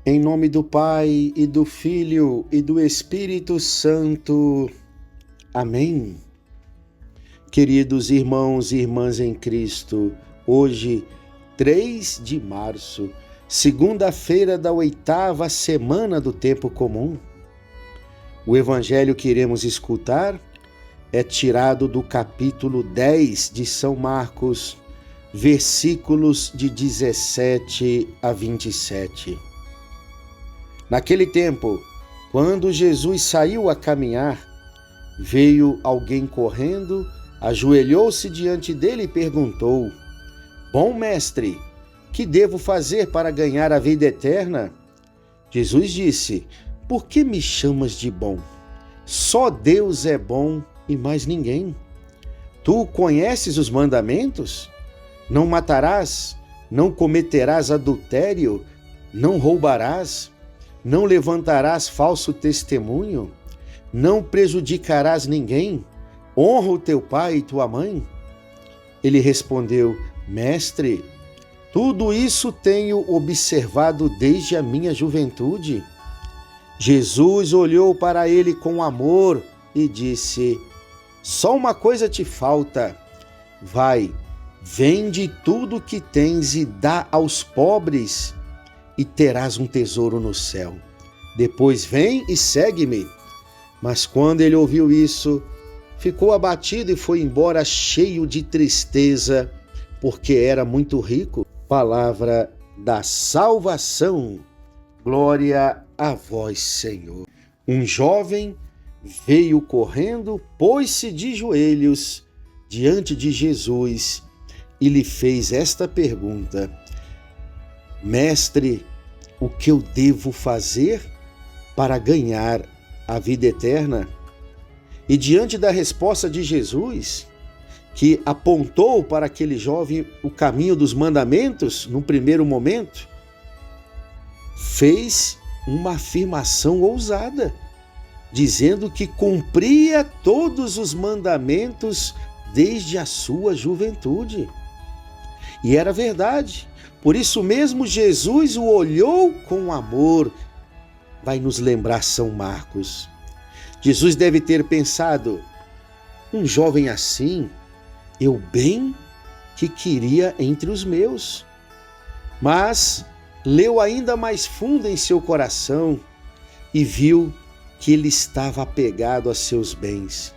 Em nome do Pai, e do Filho, e do Espírito Santo. Amém. Queridos irmãos e irmãs em Cristo, hoje, 3 de março, segunda-feira da 8ª semana do tempo comum. O evangelho que iremos escutar é tirado do capítulo 10 de São Marcos, versículos de 17 a 27. Naquele tempo, quando Jesus saiu a caminhar, veio alguém correndo, ajoelhou-se diante dele e perguntou: Bom mestre, que devo fazer para ganhar a vida eterna? Jesus disse: Por que me chamas de bom? Só Deus é bom e mais ninguém. Tu conheces os mandamentos? Não matarás, não cometerás adultério, não roubarás, não levantarás falso testemunho, não prejudicarás ninguém, honra o teu pai e tua mãe. Ele respondeu: Mestre, tudo isso tenho observado desde a minha juventude. Jesus olhou para ele com amor e disse: Só uma coisa te falta. Vai, vende tudo o que tens e dá aos pobres, e terás um tesouro no céu. Depois vem e segue-me. Mas quando ele ouviu isso, ficou abatido e foi embora cheio de tristeza, porque era muito rico. Palavra da salvação. Glória a vós, Senhor. Um jovem veio correndo, pôs-se de joelhos diante de Jesus e lhe fez esta pergunta: Mestre, o que eu devo fazer para ganhar a vida eterna? E diante da resposta de Jesus, que apontou para aquele jovem o caminho dos mandamentos, no primeiro momento, fez uma afirmação ousada, dizendo que cumpria todos os mandamentos desde a sua juventude. E era verdade. Por isso mesmo Jesus o olhou com amor. Vai nos lembrar São Marcos. Jesus deve ter pensado: um jovem assim, eu bem que queria entre os meus. Mas leu ainda mais fundo em seu coração e viu que ele estava apegado a seus bens.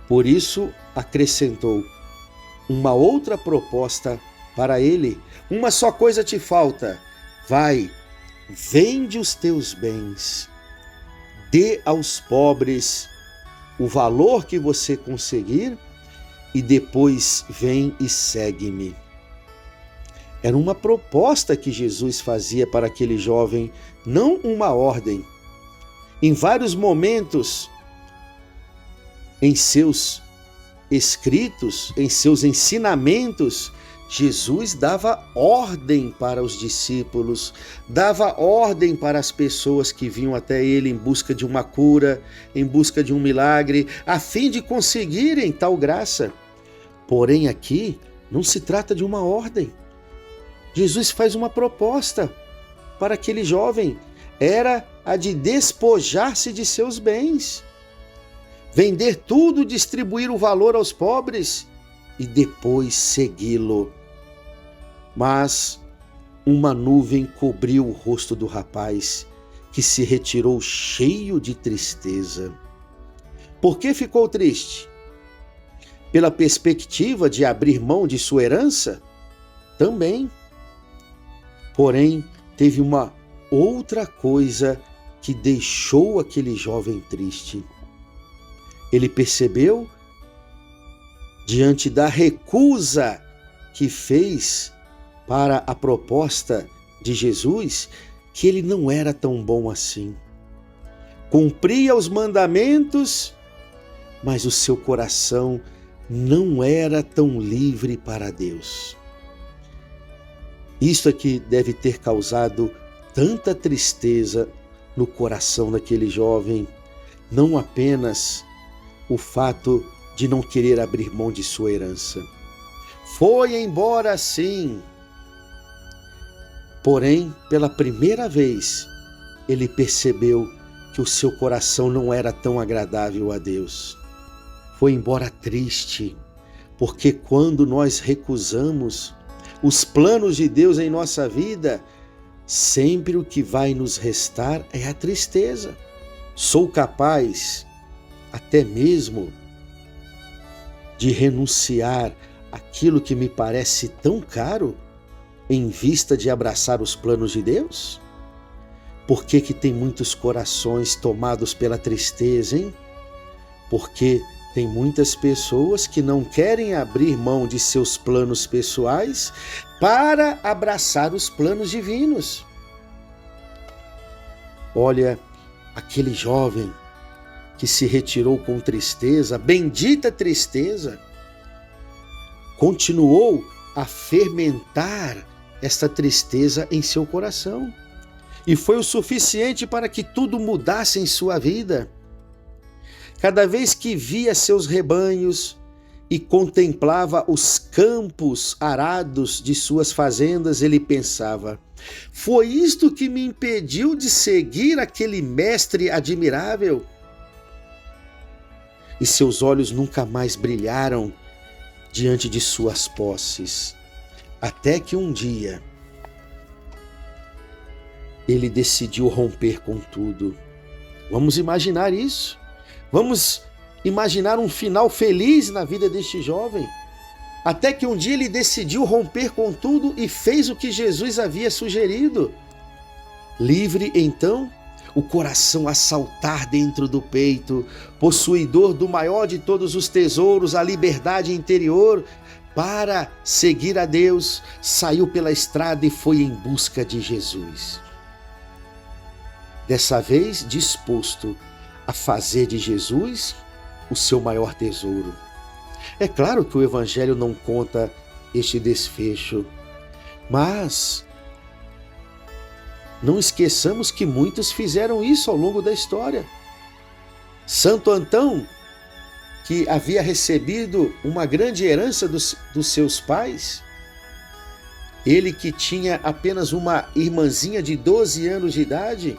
Por isso acrescentou uma outra proposta para ele: uma só coisa te falta. Vai, vende os teus bens, dê aos pobres o valor que você conseguir e depois vem e segue-me. Era uma proposta que Jesus fazia para aquele jovem, não uma ordem. Em vários momentos, em seus escritos, em seus ensinamentos, Jesus dava ordem para os discípulos, dava ordem para as pessoas que vinham até ele em busca de uma cura, em busca de um milagre, a fim de conseguirem tal graça. Porém, aqui não se trata de uma ordem. Jesus faz uma proposta para aquele jovem, era a de despojar-se de seus bens, vender tudo, distribuir o valor aos pobres e depois segui-lo. Mas uma nuvem cobriu o rosto do rapaz, que se retirou cheio de tristeza. Por que ficou triste? Pela perspectiva de abrir mão de sua herança? Também. Porém, teve uma outra coisa que deixou aquele jovem triste. Ele percebeu, diante da recusa que fez para a proposta de Jesus, que ele não era tão bom assim. Cumpria os mandamentos, mas o seu coração não era tão livre para Deus. Isto aqui deve ter causado tanta tristeza no coração daquele jovem, não apenas o fato de não querer abrir mão de sua herança. Foi embora sim, Porém, pela primeira vez, ele percebeu que o seu coração não era tão agradável a Deus. Foi embora triste, porque quando nós recusamos os planos de Deus em nossa vida, sempre o que vai nos restar é a tristeza. Sou capaz até mesmo de renunciar àquilo que me parece tão caro em vista de abraçar os planos de Deus? Por que tem muitos corações tomados pela tristeza, hein? Porque tem muitas pessoas que não querem abrir mão de seus planos pessoais para abraçar os planos divinos. Olha, aquele jovem que se retirou com tristeza, bendita tristeza, continuou a fermentar esta tristeza em seu coração. E foi o suficiente para que tudo mudasse em sua vida. Cada vez que via seus rebanhos e contemplava os campos arados de suas fazendas, ele pensava: foi isto que me impediu de seguir aquele mestre admirável? E seus olhos nunca mais brilharam diante de suas posses, até que um dia ele decidiu romper com tudo. Vamos imaginar isso. Vamos imaginar um final feliz na vida deste jovem. Até que um dia ele decidiu romper com tudo e fez o que Jesus havia sugerido. Livre, então, o coração a saltar dentro do peito, possuidor do maior de todos os tesouros, a liberdade interior, para seguir a Deus, saiu pela estrada e foi em busca de Jesus. Dessa vez disposto a fazer de Jesus o seu maior tesouro. É claro que o Evangelho não conta este desfecho, mas não esqueçamos que muitos fizeram isso ao longo da história. Santo Antão, que havia recebido uma grande herança dos seus pais, ele que tinha apenas uma irmãzinha de 12 anos de idade,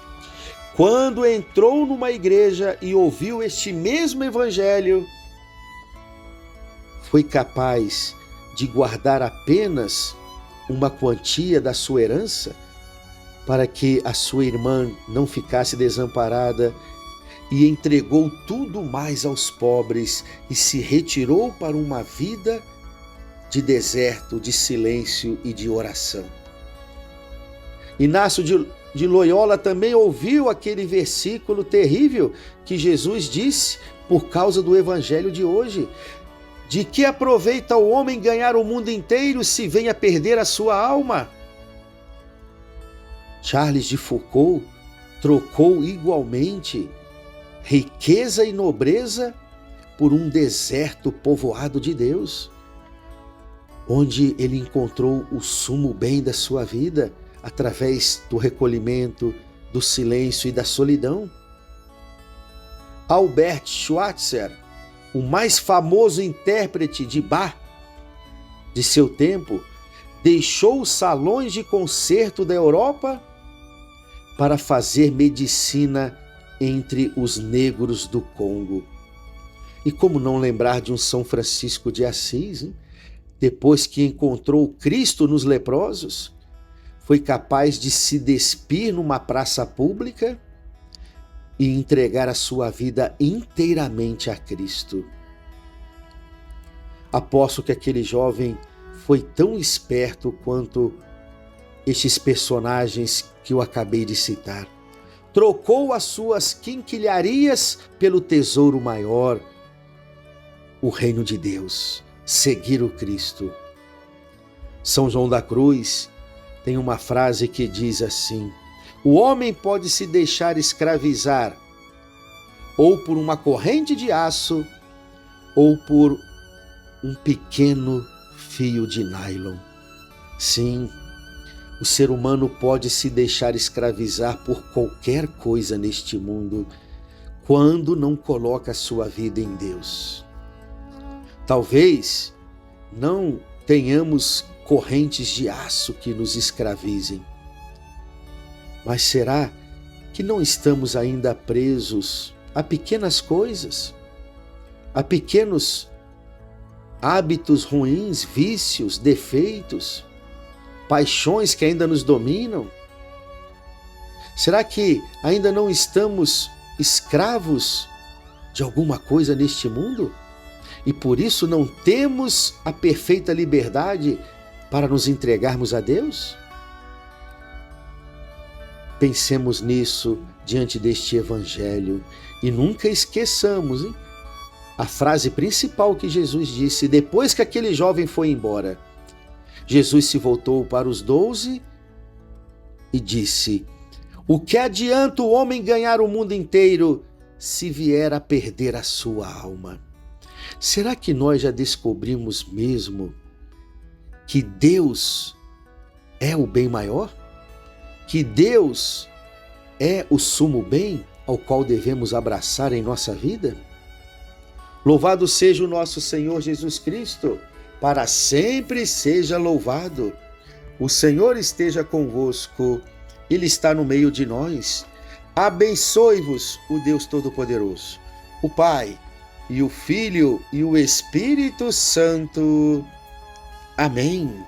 quando entrou numa igreja e ouviu este mesmo evangelho, foi capaz de guardar apenas uma quantia da sua herança para que a sua irmã não ficasse desamparada, e entregou tudo mais aos pobres e se retirou para uma vida de deserto, de silêncio e de oração. Inácio de Loyola também ouviu aquele versículo terrível que Jesus disse por causa do evangelho de hoje: de que aproveita o homem ganhar o mundo inteiro se vem a perder a sua alma? Charles de Foucault trocou igualmente riqueza e nobreza por um deserto povoado de Deus, onde ele encontrou o sumo bem da sua vida através do recolhimento, do silêncio e da solidão. Albert Schweitzer, o mais famoso intérprete de Bach de seu tempo, deixou os salões de concerto da Europa para fazer medicina entre os negros do Congo. E como não lembrar de um São Francisco de Assis, hein? Depois que encontrou Cristo nos leprosos, foi capaz de se despir numa praça pública e entregar a sua vida inteiramente a Cristo. Aposto que aquele jovem foi tão esperto quanto estes personagens que eu acabei de citar. Trocou as suas quinquilharias pelo tesouro maior, o reino de Deus, seguir o Cristo. São João da Cruz tem uma frase que diz assim: o homem pode se deixar escravizar ou por uma corrente de aço ou por um pequeno fio de nylon. Sim, o ser humano pode se deixar escravizar por qualquer coisa neste mundo quando não coloca a sua vida em Deus. Talvez não tenhamos correntes de aço que nos escravizem, Mas será que não estamos ainda presos a pequenas coisas, a pequenos hábitos ruins, vícios, defeitos, paixões que ainda nos dominam? Será que ainda não estamos escravos de alguma coisa neste mundo? E por isso não temos a perfeita liberdade para nos entregarmos a Deus? Pensemos nisso diante deste Evangelho e nunca esqueçamos, hein, a frase principal que Jesus disse depois que aquele jovem foi embora. Jesus se voltou para os 12 e disse: o que adianta o homem ganhar o mundo inteiro se vier a perder a sua alma? Será que nós já descobrimos mesmo que Deus é o bem maior? Que Deus é o sumo bem ao qual devemos abraçar em nossa vida? Louvado seja o nosso Senhor Jesus Cristo, para sempre seja louvado. O Senhor esteja convosco, Ele está no meio de nós. Abençoe-vos o Deus Todo-Poderoso, o Pai, e o Filho e o Espírito Santo. Amém.